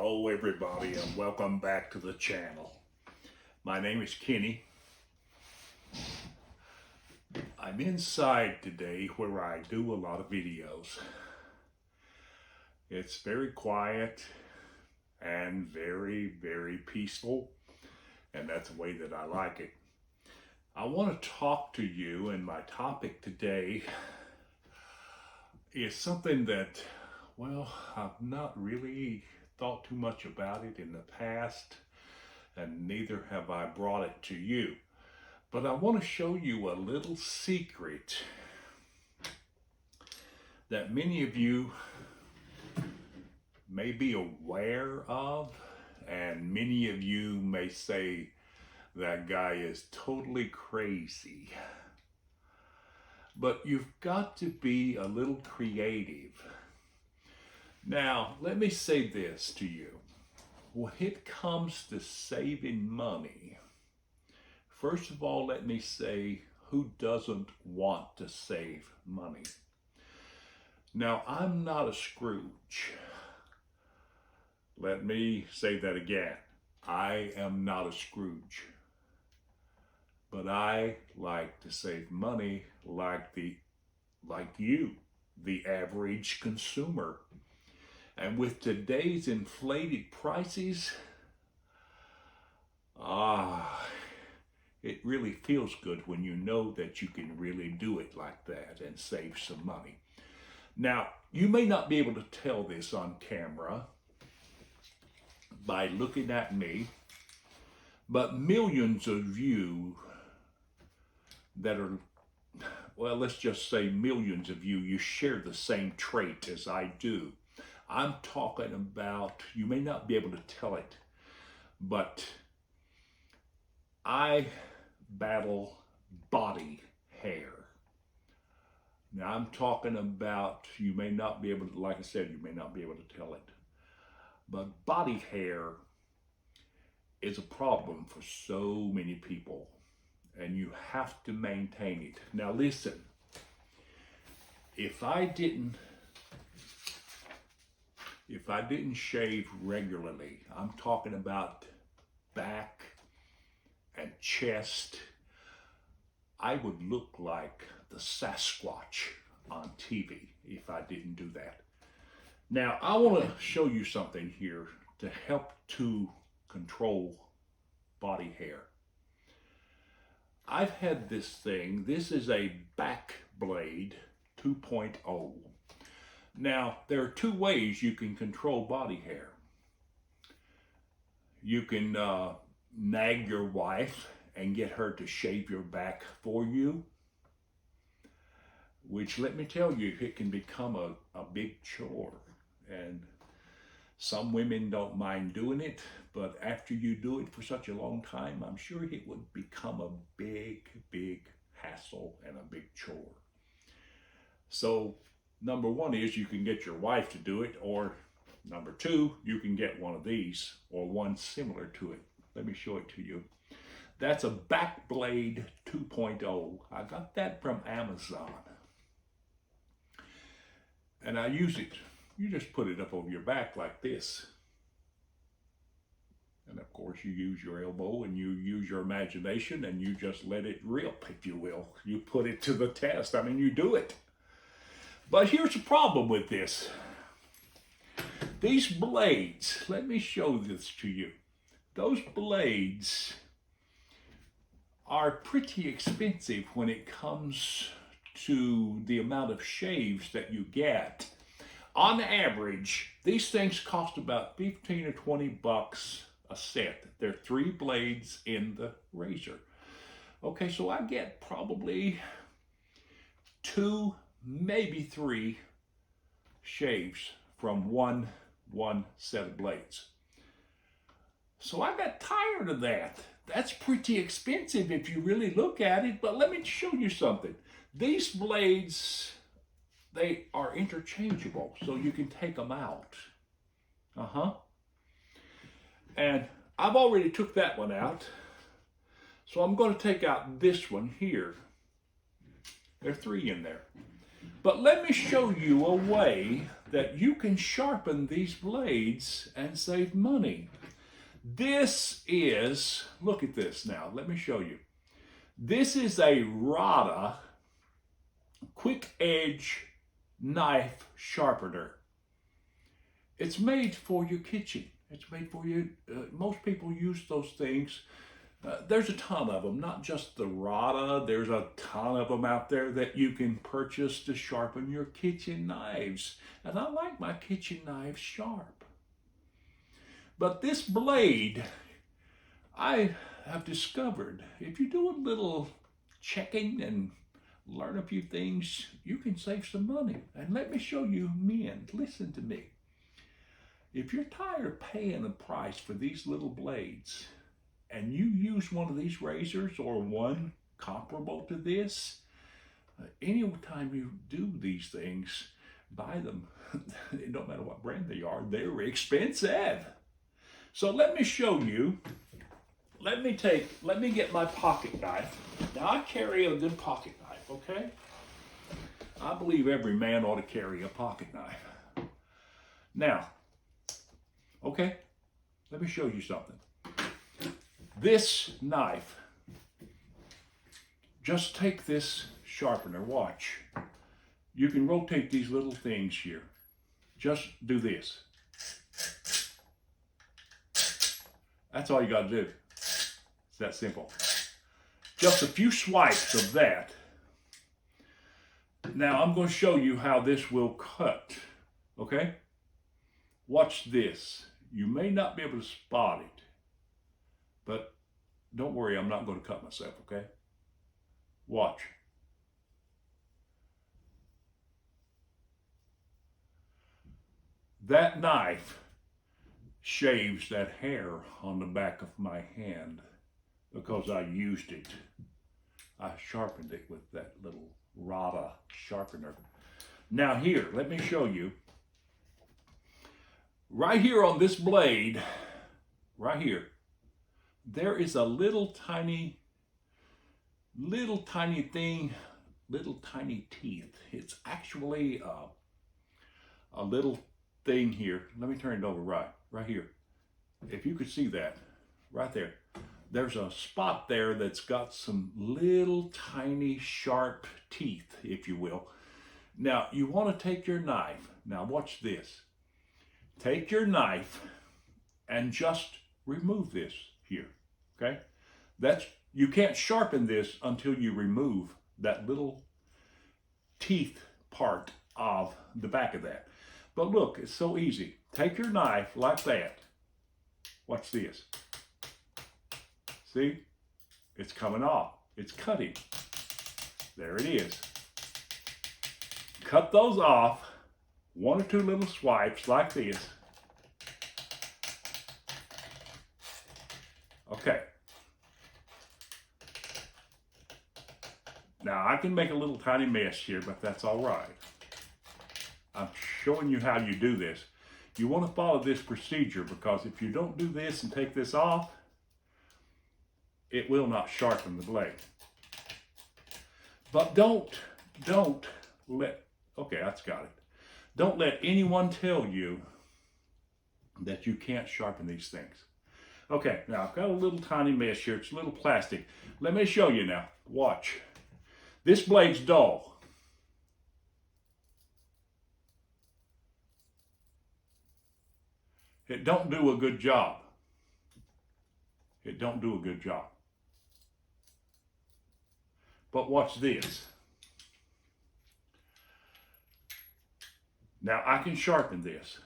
Hello everybody and welcome back to the channel. My name is Kenny. I'm inside today where I do a lot of videos. It's very quiet and very peaceful, and that's the way that I like it. I want to talk to you, and my topic today is something that, well, I've not really thought too much about it in the past, and neither have I brought it to you. But I want to show you a little secret that many of you may be aware of, and many of you may say, that guy is totally crazy. But you've got to be a little creative. Now, let me say this to you. When it comes to saving money, first of all, let me say, who doesn't want to save money? Now, I'm not a Scrooge. Let me say that again. I am not a Scrooge. But I like to save money like you, the average consumer. And with today's inflated prices, it really feels good when you know that you can really do it like that and save some money. Now, you may not be able to tell this on camera by looking at me, but millions of you that are, well, let's just say millions of you share the same trait as I do. I'm talking about, you may not be able to tell it, but I battle body hair. Now I'm talking about, you may not be able to, like I said, you may not be able to tell it, but body hair is a problem for so many people, and you have to maintain it. Now listen, if I didn't shave regularly, I'm talking about back and chest, I would look like the Sasquatch on TV if I didn't do that. Now, I want to show you something here to help to control body hair. I've had this thing. This is a back blade 2.0. Now, there are two ways you can control body hair. You can nag your wife and get her to shave your back for you, which, let me tell you, it can become a big chore. And some women don't mind doing it, but after you do it for such a long time, I'm sure it would become a big hassle and a big chore. So, number one is you can get your wife to do it, or number two, you can get one of these or one similar to it. Let me show it to you. That's a back blade 2.0. I got that from Amazon. And I use it. You just put it up over your back like this. And of course you use your elbow and you use your imagination and you just let it rip, if you will. You put it to the test. I mean, you do it. But here's the problem with this. These blades, let me show this to you. Those blades are pretty expensive when it comes to the amount of shaves that you get. On average, these things cost about 15 or 20 bucks a set. There are 3 blades in the razor. Okay, so I get probably 2, maybe 3 shaves from one set of blades. So I got tired of that. That's pretty expensive if you really look at it, but let me show you something. These blades, they are interchangeable, so you can take them out. And I've already took that one out, so I'm going to take out this one here. There are 3 in there. But let me show you a way that you can sharpen these blades and save money. This is, look at this now, let me show you. This is a Rada quick edge knife sharpener. It's made for your kitchen. It's made for you. Most people use those things. There's a ton of them, not just the Rada. There's a ton of them out there that you can purchase to sharpen your kitchen knives. And I like my kitchen knives sharp. But this blade, I have discovered, if you do a little checking and learn a few things, you can save some money. And let me show you, men, listen to me. If you're tired of paying a price for these little blades, and you use one of these razors or one comparable to this, anytime you do these things, buy them. It don't matter what brand they are, they're expensive. So let me show you. Let me get my pocket knife. Now I carry a good pocket knife, okay? I believe every man ought to carry a pocket knife. Now, okay, let me show you something. This knife, just take this sharpener, watch. You can rotate these little things here. Just do this. That's all you got to do. It's that simple. Just a few swipes of that. Now I'm going to show you how this will cut. Okay? Watch this. You may not be able to spot it, but don't worry, I'm not going to cut myself, okay? Watch. That knife shaves that hair on the back of my hand because I used it. I sharpened it with that little Rada sharpener. Now here, let me show you. Right here on this blade, right here, there is a little tiny thing, little tiny teeth. It's actually a little thing here. Let me turn it over right here. If you could see that, right there. There's a spot there that's got some little tiny sharp teeth, if you will. Now, you want to take your knife. Now, watch this. Take your knife and just remove this here, okay? You can't sharpen this until you remove that little teeth part of the back of that. But look, it's so easy. Take your knife like that. Watch this. See? It's coming off. It's cutting. There it is. Cut those off. One or two little swipes like this. Okay. Now I can make a little tiny mess here, but that's all right. I'm showing you how you do this. You want to follow this procedure because if you don't do this and take this off, it will not sharpen the blade. But don't let, okay, that's got it. Don't let anyone tell you that you can't sharpen these things. Okay, now I've got a little tiny mess here. It's a little plastic. Let me show you now. Watch. This blade's dull. It don't do a good job. It don't do a good job. But watch this. Now I can sharpen this.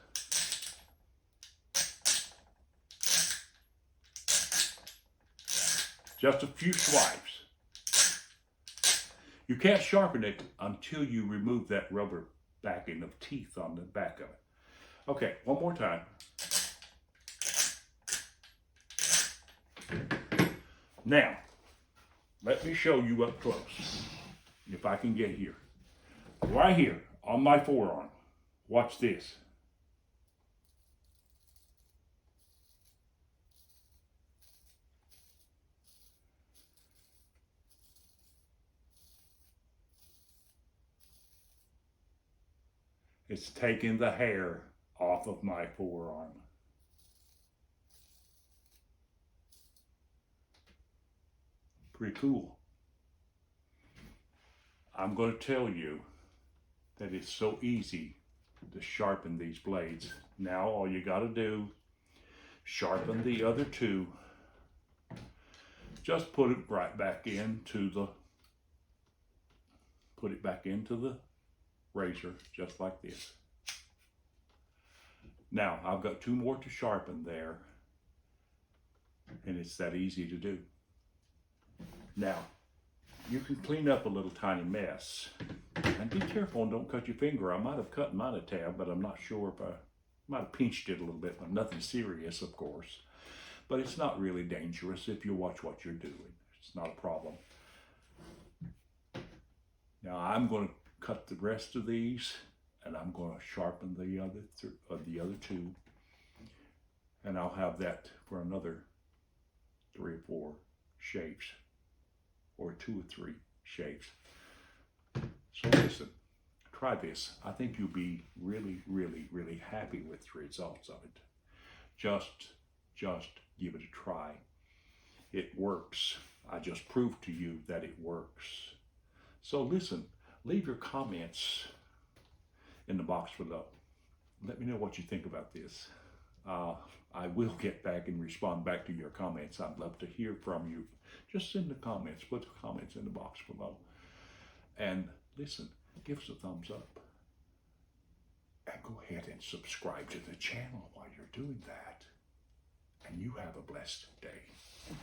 Just a few swipes. You can't sharpen it until you remove that rubber backing of teeth on the back of it. Okay, one more time. Now, let me show you up close, if I can get here. Right here, on my forearm. Watch this. It's taking the hair off of my forearm. Pretty cool. I'm going to tell you that it's so easy to sharpen these blades. Now all you got to do, sharpen the other two. Just put it right back into the, razor, just like this. Now I've got two more to sharpen there, and it's that easy to do. Now, you can clean up a little tiny mess. And be careful and don't cut your finger. I might have cut mine a tab, but I'm not sure if I might have pinched it a little bit, but nothing serious, of course. But it's not really dangerous if you watch what you're doing. It's not a problem. Now I'm going to cut the rest of these, and I'm going to sharpen the other two. And I'll have that for another 3 or 4 shapes, or 2 or 3 shapes. So listen, try this. I think you'll be really, really, really happy with the results of it. Just give it a try. It works. I just proved to you that it works. So listen, leave your comments in the box below. Let me know what you think about this. I will get back and respond back to your comments. I'd love to hear from you. Just send the comments, put the comments in the box below. And listen, give us a thumbs up. And go ahead and subscribe to the channel while you're doing that. And you have a blessed day.